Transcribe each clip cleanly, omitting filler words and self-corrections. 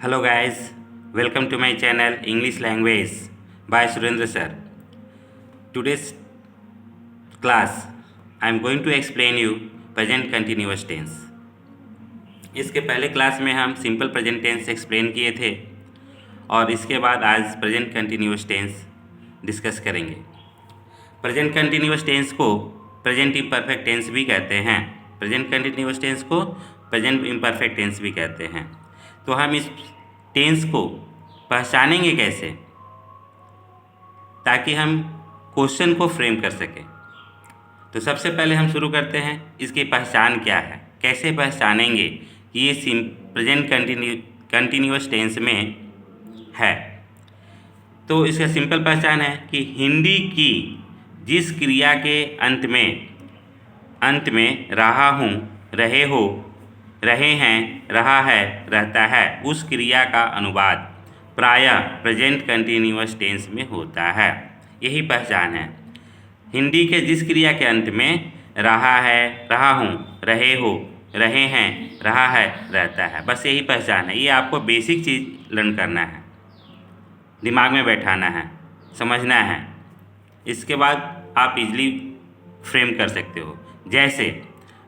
Hello guys, welcome to my channel English Language by Surendra sir. Today's class I am going to explain you present continuous tense. इसके पहले class में हम simple present tense explain किए थे और इसके बाद आज प्रेजेंट कंटिन्यूस टेंस डिस्कस करेंगे। प्रेजेंट कंटिन्यूस टेंस को प्रेजेंट इम्परफेक्ट टेंस भी कहते हैं। प्रेजेंट कंटिन्यूस टेंस को प्रेजेंट इम्परफेक्ट टेंस भी कहते हैं। तो हम इस टेंस को पहचानेंगे कैसे, ताकि हम क्वेश्चन को फ्रेम कर सकें। तो सबसे पहले हम शुरू करते हैं, इसकी पहचान क्या है, कैसे पहचानेंगे कि ये प्रेजेंट कंटिन्यूस टेंस में है। तो इसका सिंपल पहचान है कि हिंदी की जिस क्रिया के अंत में रहा हूँ, रहे हो, रहे हैं, रहा है, रहता है, उस क्रिया का अनुवाद प्रायः प्रेजेंट कंटिन्यूअस टेंस में होता है। यही पहचान है। हिंदी के जिस क्रिया के अंत में रहा है, रहा हूँ, रहे हो, रहे हैं, रहा है, रहता है, बस यही पहचान है। ये आपको बेसिक चीज़ लर्न करना है, दिमाग में बैठाना है, समझना है। इसके बाद आप इजली फ्रेम कर सकते हो। जैसे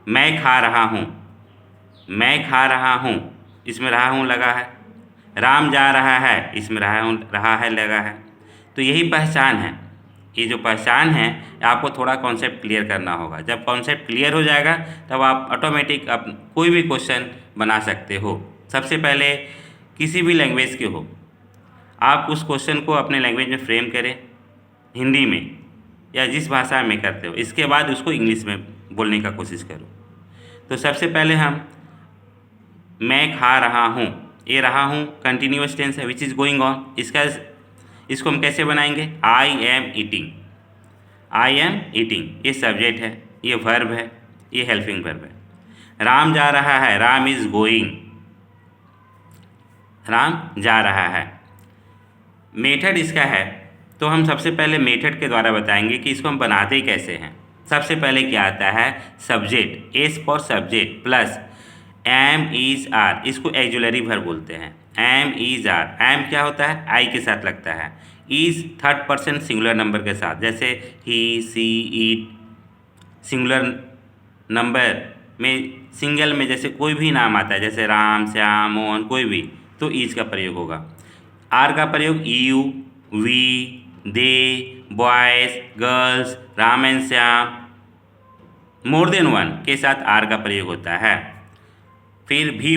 मैं खा रहा हूँ, मैं खा रहा हूँ, इसमें रहा हूँ लगा है। राम जा रहा है, इसमें रहा है लगा है। तो यही पहचान है। ये जो पहचान है आपको थोड़ा कॉन्सेप्ट क्लियर करना होगा। जब कॉन्सेप्ट क्लियर हो जाएगा तब आप ऑटोमेटिक कोई भी क्वेश्चन बना सकते हो। सबसे पहले किसी भी लैंग्वेज के हो, आप उस क्वेश्चन को अपने लैंग्वेज में फ्रेम करें, हिंदी में या जिस भाषा में करते हो। इसके बाद उसको इंग्लिश में बोलने का कोशिश करो। तो सबसे पहले हम मैं खा रहा हूँ, ये रहा हूँ कंटिन्यूअस टेंस है विच इज़ गोइंग ऑन। इसको हम कैसे बनाएंगे? I am eating, I am eating ये सब्जेक्ट है, ये वर्ब है, ये हेल्पिंग वर्ब है। राम जा रहा है, राम इज़ गोइंग, राम जा रहा है। मेथड इसका है, तो हम सबसे पहले मेथड के द्वारा बताएंगे कि इसको हम बनाते ही कैसे हैं। सबसे पहले क्या आता है? Subject, S for subject plus am is are, इसको एक्जुलरी वर्ब बोलते हैं। एम इज़ आर, एम क्या होता है? आई के साथ लगता है। Is third person singular number के साथ, जैसे ही, सी, इट। सिंगुलर नंबर में सिंगल में जैसे कोई भी नाम आता है, जैसे राम, श्याम, मोहन, कोई भी, तो ईज का प्रयोग होगा। आर का प्रयोग you, we, they, boys, girls, Ram and Shyam, more than one के साथ आर का प्रयोग होता है। फिर भी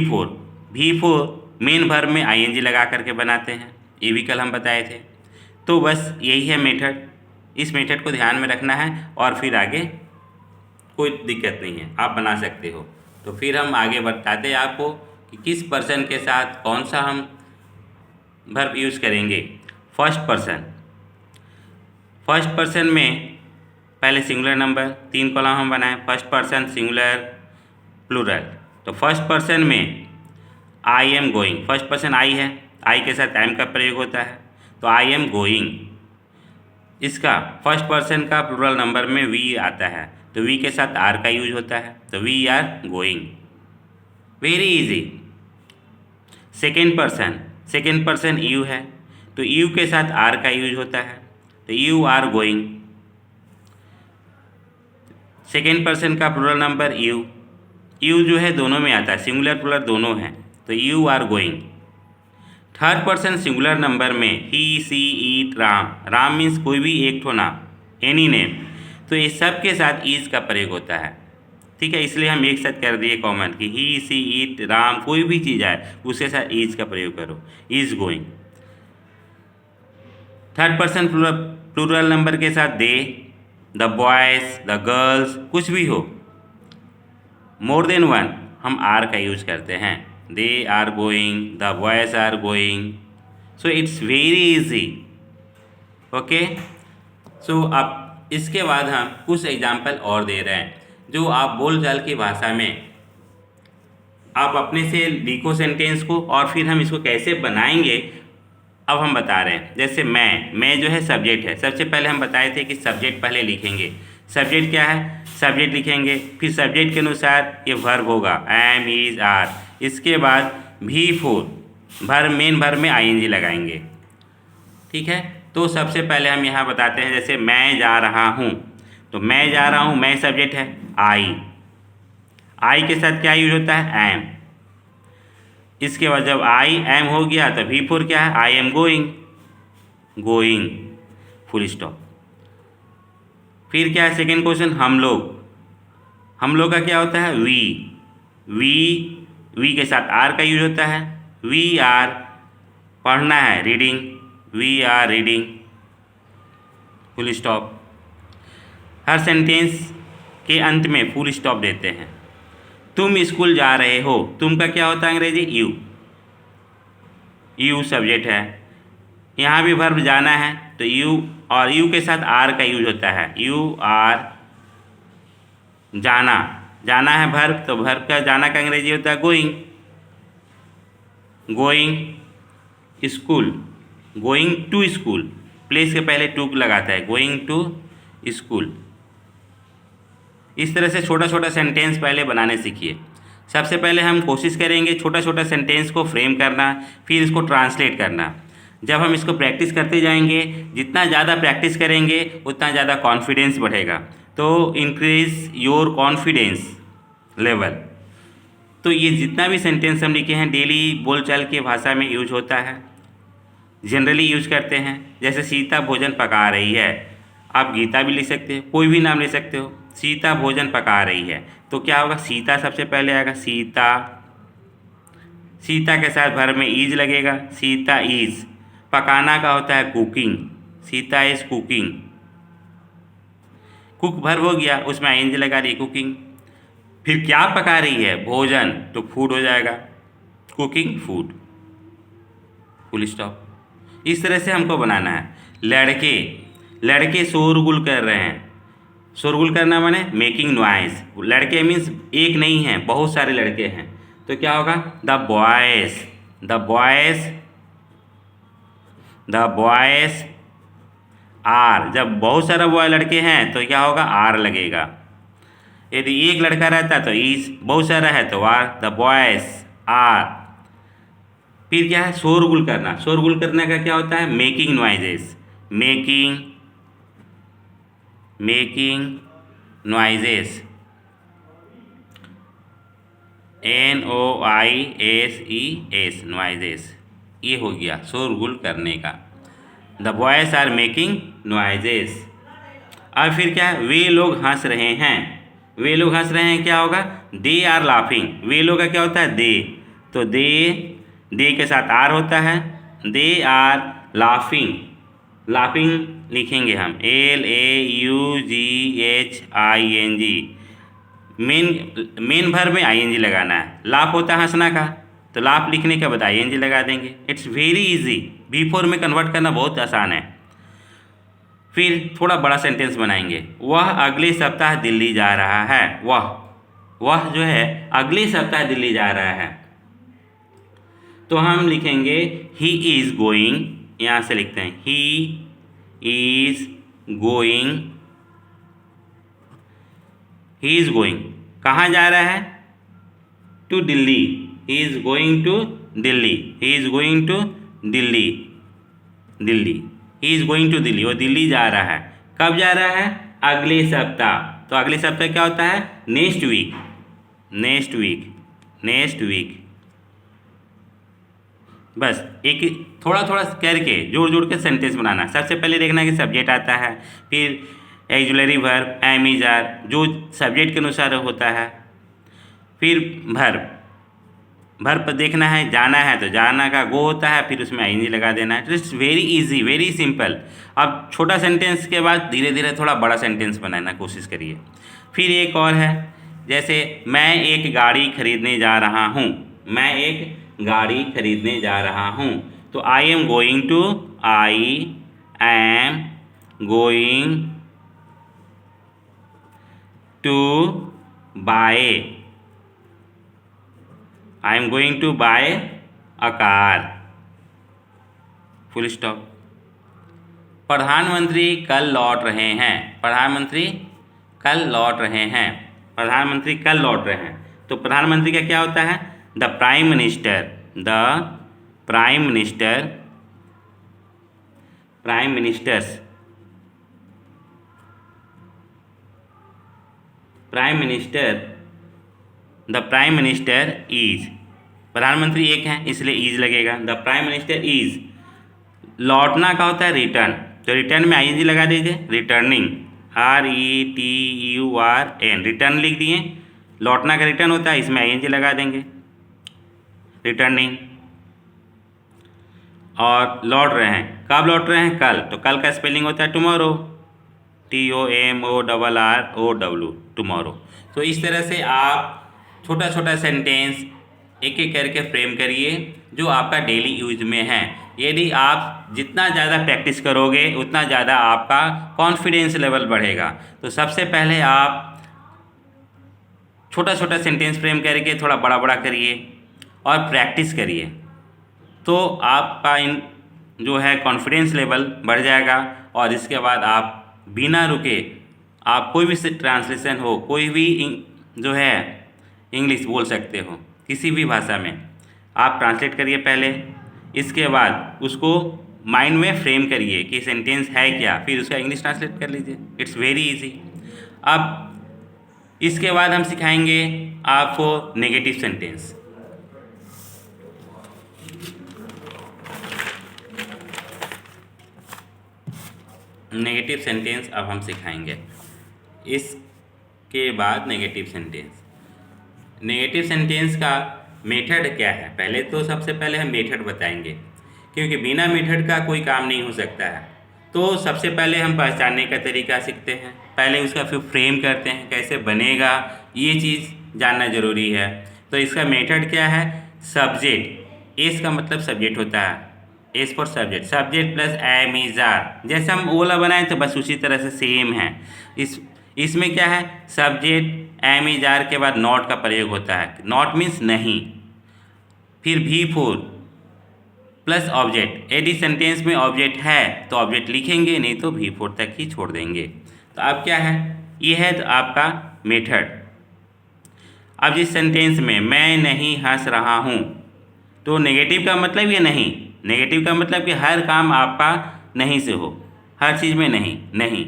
फोर मेन वर्ब में आईएनजी लगा करके बनाते हैं, ये भी कल हम बताए थे। तो बस यही है मेथड। इस मेथड को ध्यान में रखना है और फिर आगे कोई दिक्कत नहीं है, आप बना सकते हो। तो फिर हम आगे बताते हैं आपको कि किस पर्सन के साथ कौन सा हम वर्ब यूज़ करेंगे। फर्स्ट पर्सन में पहले सिंगुलर नंबर, 3 कॉलम हम बनाएं। First person singular plural. तो फर्स्ट पर्सन में I am going, first person I है, आई के साथ एम का प्रयोग होता है, तो आई एम गोइंग। इसका फर्स्ट पर्सन का प्लूरल नंबर में वी आता है, तो वी के साथ आर का यूज होता है, तो we are going. Very easy. Second person you है, तो यू के साथ आर का यूज होता है, तो you are going. Second person का प्लूरल नंबर यू जो है दोनों में आता है, सिंगुलर प्लूरल दोनों हैं, तो you are going. Third person singular number में he, C, eat, Ram means कोई भी एक ठो नाम, एनी नेम, तो ये सब के साथ ईज का प्रयोग होता है। ठीक है, इसलिए हम एक साथ कर दिए कॉमन कि ही, सी, ईट, राम, कोई भी चीज़ आए उसके साथ ईज का प्रयोग करो, is going. Third person plural number के साथ they, the boys, the girls, कुछ भी हो, मोर देन वन, हम आर का यूज करते हैं। They are going, the boys are going. So it's very easy. Okay, so अब इसके बाद हम कुछ एग्जाम्पल और दे रहे हैं जो आप बोलचाल की भाषा में आप अपने से लिखो सेंटेंस को, और फिर हम इसको कैसे बनाएंगे अब हम बता रहे हैं। जैसे मैं जो है सब्जेक्ट है। सबसे पहले हम बताए थे कि सब्जेक्ट पहले लिखेंगे। सब्जेक्ट क्या है? सब्जेक्ट लिखेंगे, फिर सब्जेक्ट के अनुसार ये वर्ब होगा एम, इज, आर। इसके बाद भी फोर, मेन वर्ब में आईएनजी लगाएंगे। ठीक है, तो सबसे पहले हम यहाँ बताते हैं, जैसे मैं जा रहा हूँ, तो मैं जा रहा हूँ, मैं सब्जेक्ट है, आई के साथ क्या यूज होता है, एम। इसके बाद जब आई एम हो गया तो V4 क्या है, आई एम गोइंग, फुल स्टॉप। फिर क्या है सेकेंड क्वेश्चन, हम लोग का क्या होता है, वी के साथ आर का यूज होता है, वी आर, पढ़ना है, reading, we are reading, full stop. हर सेंटेंस के अंत में फुल स्टॉप देते हैं। तुम स्कूल जा रहे हो, तुम का क्या होता है अंग्रेजी, यू सब्जेक्ट है। यहाँ भी वर्ब जाना है तो यू, और यू के साथ आर का यूज होता है, यू आर, जाना है वर्ब, तो वर्ब का जाना का अंग्रेजी होता है going school, going to school, place के पहले टू लगाता है, गोइंग टू स्कूल। इस तरह से छोटा छोटा सेंटेंस पहले बनाने सीखिए। सबसे पहले हम कोशिश करेंगे छोटा छोटा सेंटेंस को फ्रेम करना, फिर इसको ट्रांसलेट करना। जब हम इसको प्रैक्टिस करते जाएंगे, जितना ज़्यादा प्रैक्टिस करेंगे उतना ज़्यादा कॉन्फिडेंस बढ़ेगा। तो इंक्रीज योर कॉन्फिडेंस लेवल। तो ये जितना भी सेंटेंस हम लिखे हैं डेली बोलचाल के भाषा में यूज होता है, जनरली यूज करते हैं। जैसे सीता भोजन पका रही है, आप गीता भी लिख सकते हो, कोई भी नाम ले सकते हो। सीता भोजन पका रही है तो क्या होगा, सीता सबसे पहले आएगा, सीता के साथ वर्ब में इज लगेगा, सीता इज। पकाना का होता है cooking, Sita is cooking. Cook verb हो गया, उसमें आईएनजी लगा रही है, कुकिंग। फिर क्या पका रही है, भोजन, तो फूड हो जाएगा, कुकिंग फूड, फुल स्टॉप। इस तरह से हमको बनाना है। लड़के शोरगुल कर रहे हैं, शोरगुल करना माने मेकिंग नॉइज। लड़के मीन्स एक नहीं है, बहुत सारे लड़के हैं, तो क्या होगा, द बॉयज आर। जब बहुत सारा बॉय लड़के हैं तो क्या होगा, आर लगेगा। यदि एक लड़का रहता तो इज, बहुत सारा है तो आर, द बॉयज आर। फिर क्या है, शोरगुल करने का क्या होता है, making noises, making noises, NOISES, noises. ये हो गया शोरगुल करने का, the boys are making noises. अब फिर क्या है, वे लोग हंस रहे हैं, क्या होगा, दे आर लाफिंग। वे लोग का क्या होता है, दे, तो दे के साथ आर होता है, दे आर लाफिंग लिखेंगे हम, LAUGHING। मेन वर्ब में आईएनजी लगाना है। लाफ होता है हंसना का, तो लाफ लिखने के बाद आईएनजी लगा देंगे। इट्स वेरी इजी, V4 में कन्वर्ट करना बहुत आसान है। फिर थोड़ा बड़ा सेंटेंस बनाएंगे, वह अगले सप्ताह दिल्ली जा रहा है। वह जो है अगले सप्ताह दिल्ली जा रहा है, तो हम लिखेंगे ही इज़ गोइंग, यहाँ से लिखते हैं ही इज़ गोइंग, कहाँ जा रहा है, to Delhi, he is going to Delhi, वो दिल्ली जा रहा है। कब जा रहा है, अगले सप्ताह, तो अगले सप्ताह क्या होता है, नेक्स्ट वीक। बस एक थोड़ा करके जोड़ के सेंटेंस बनाना। सबसे पहले देखना कि सब्जेक्ट आता है, फिर auxiliary verb, am is are, जो सब्जेक्ट के अनुसार होता है। फिर वर्ब पर देखना है, जाना है तो जाना का गो होता है, फिर उसमें आईएनजी लगा देना है। It's very easy, very simple. अब छोटा सेंटेंस के बाद धीरे धीरे थोड़ा बड़ा सेंटेंस बनाना कोशिश करिए। फिर एक और है, जैसे मैं एक गाड़ी खरीदने जा रहा हूँ, तो I am going to buy a car, full stop. प्रधानमंत्री कल लौट रहे हैं, तो प्रधानमंत्री का क्या होता है, the prime minister prime minister, prime ministers, prime minister, the prime minister is, प्रधानमंत्री एक है इसलिए इज लगेगा। द प्राइम मिनिस्टर इज, लौटना का होता है रिटर्न, तो रिटर्न में आईएनजी लगा दीजिए, रिटर्निंग, RETURN, रिटर्न लिख दिए। लौटना का रिटर्न होता है, इसमें आईएनजी लगा देंगे, रिटर्निंग। और लौट रहे हैं, कब लौट रहे हैं? कल, तो कल का स्पेलिंग होता है टुमारो, TOMORROW, टुमारो। तो इस तरह से आप छोटा छोटा सेंटेंस एक एक करके फ्रेम करिए जो आपका डेली यूज में है। यदि आप जितना ज़्यादा प्रैक्टिस करोगे उतना ज़्यादा आपका कॉन्फिडेंस लेवल बढ़ेगा। तो सबसे पहले आप छोटा छोटा सेंटेंस फ्रेम करके थोड़ा बड़ा बड़ा करिए और प्रैक्टिस करिए, तो आपका इन जो है कॉन्फिडेंस लेवल बढ़ जाएगा। और इसके बाद आप बिना रुके, आप कोई भी ट्रांसलेशन हो, कोई भी जो है इंग्लिश बोल सकते हो, किसी भी भाषा में आप ट्रांसलेट करिए पहले, इसके बाद उसको माइंड में फ्रेम करिए कि सेंटेंस है क्या, फिर उसका इंग्लिश ट्रांसलेट कर लीजिए। It's very easy. अब इसके बाद हम सिखाएंगे आपको नेगेटिव सेंटेंस। नेगेटिव सेंटेंस अब हम सिखाएंगे। इसके बाद नेगेटिव सेंटेंस, नेगेटिव सेंटेंस का मेथड क्या है, पहले तो सबसे पहले हम मेथड बताएंगे, क्योंकि बिना मेथड का कोई काम नहीं हो सकता है। तो सबसे पहले हम पहचानने का तरीका सीखते हैं, पहले उसका फिर फ्रेम करते हैं, कैसे बनेगा ये चीज़ जानना ज़रूरी है। तो इसका मेथड क्या है? सब्जेक्ट, एस का मतलब सब्जेक्ट होता है, S for subject, subject plus am is are. जैसे हम ओला बनाए तो बस उसी तरह से सेम है। इसमें क्या है? सब्जेक्ट एम इज आर के बाद नॉट का प्रयोग होता है, नॉट मीन्स नहीं, फिर V4 प्लस ऑब्जेक्ट। यदि सेंटेंस में ऑब्जेक्ट है तो ऑब्जेक्ट लिखेंगे, नहीं तो V4 तक ही छोड़ देंगे। तो अब क्या है? ये है तो आपका मेथड। अब जिस सेंटेंस में मैं नहीं हंस रहा हूँ, तो नेगेटिव का मतलब ये नहीं, नेगेटिव का मतलब कि हर काम आपका नहीं से हो, हर चीज़ में नहीं, नहीं।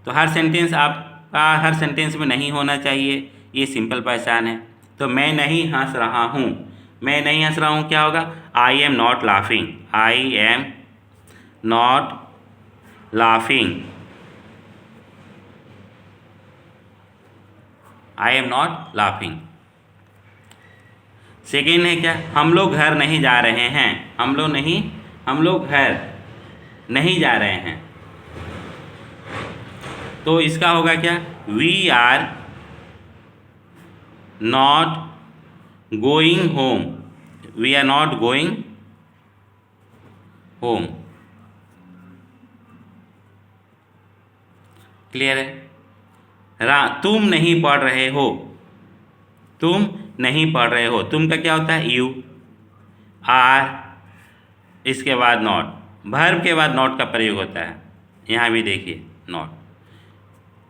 तो हर सेंटेंस आपका हर सेंटेंस में नहीं होना चाहिए, ये सिंपल पहचान है। तो मैं नहीं हंस रहा हूँ, मैं नहीं हंस रहा हूँ क्या होगा? I am not laughing, I am not laughing, I am not laughing. Second है क्या? हम लोग घर नहीं जा रहे हैं, हम लोग घर नहीं जा रहे हैं, तो इसका होगा क्या? We are not going home, we are not going home. Clear है? तुम नहीं पढ़ रहे हो, तुम नहीं पढ़ रहे हो, तुम का क्या होता है? यू, आर, इसके बाद नॉट, वर्ब के बाद नॉट का प्रयोग होता है, यहाँ भी देखिए नॉट।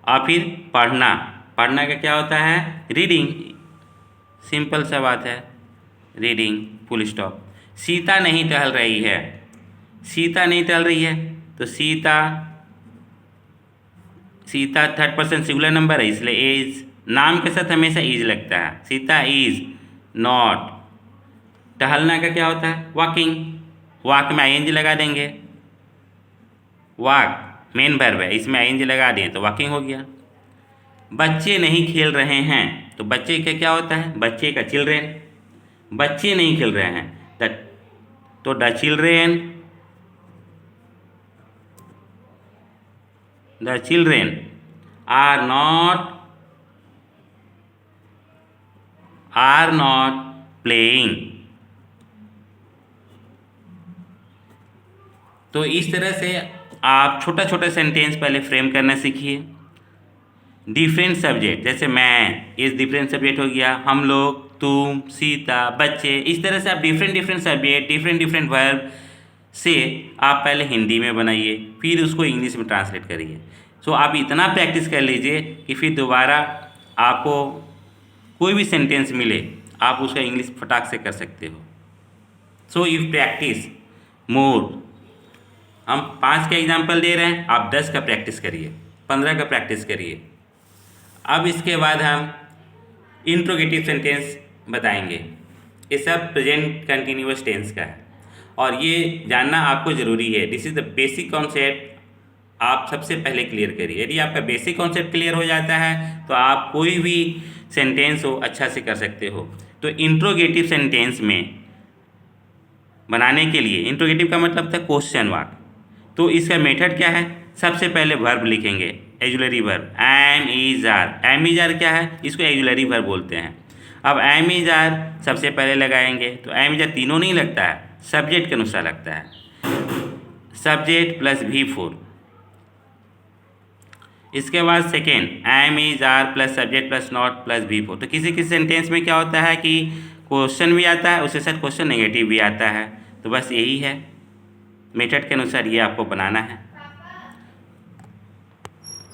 और फिर पढ़ना, पढ़ना का क्या होता है? रीडिंग, सिंपल सा बात है, रीडिंग, फुल स्टॉप। सीता नहीं टहल रही है, सीता नहीं टहल रही है, तो Sita third person singular number है, इसलिए इज, नाम के साथ हमेशा इज लगता है। सीता इज नॉट, टहलना का क्या होता है? वॉकिंग, वॉक में आईएनजी लगा देंगे, वॉक मेन वर्ब है, इसमें आईएनजी लगा दिए तो वॉकिंग हो गया। बच्चे नहीं खेल रहे हैं, तो बच्चे का क्या होता है? बच्चे का चिल्ड्रेन, बच्चे नहीं खेल रहे हैं, तो the children are not playing. तो इस तरह से आप छोटा छोटा सेंटेंस पहले फ्रेम करना सीखिए। डिफरेंट सब्जेक्ट, जैसे मैं, इस डिफरेंट सब्जेक्ट हो गया, हम लोग, तुम, सीता, बच्चे, इस तरह से आप डिफरेंट सब्जेक्ट, डिफरेंट वर्ब से आप पहले हिंदी में बनाइए, फिर उसको इंग्लिश में ट्रांसलेट करिए। सो आप इतना प्रैक्टिस कर लीजिए कि फिर दोबारा आपको कोई भी सेंटेंस मिले आप उसका इंग्लिश फटाक से कर सकते हो। सो इफ प्रैक्टिस मोर, हम 5 का एग्जाम्पल दे रहे हैं, आप 10 का प्रैक्टिस करिए, 15 का प्रैक्टिस करिए। अब इसके बाद हम इंट्रोगेटिव सेंटेंस बताएंगे। ये सब प्रेजेंट कंटिन्यूअस टेंस का है और ये जानना आपको ज़रूरी है। This is the basic concept, आप सबसे पहले क्लियर करिए। यदि आपका बेसिक कॉन्सेप्ट क्लियर हो जाता है तो आप कोई भी सेंटेंस हो अच्छा से कर सकते हो। तो इंट्रोगेटिव सेंटेंस में बनाने के लिए, इंट्रोगेटिव का मतलब था क्वेश्चन वाक्य, तो इसका मेथड क्या है? सबसे पहले वर्ब लिखेंगे, auxiliary verb, am is are. Am is are क्या है? इसको एजुलरी वर्ब बोलते हैं। अब एम इज आर सबसे पहले लगाएंगे, तो एम इज आर तीनों नहीं लगता है, सब्जेक्ट के अनुसार लगता है, सब्जेक्ट प्लस V4। इसके बाद second, am is are plus subject plus not plus V4। तो किसी किसी सेंटेंस में क्या होता है कि क्वेश्चन भी आता है, उसके साथ क्वेश्चन नेगेटिव भी आता है। तो बस यही है, मेथड के अनुसार ये आपको बनाना है।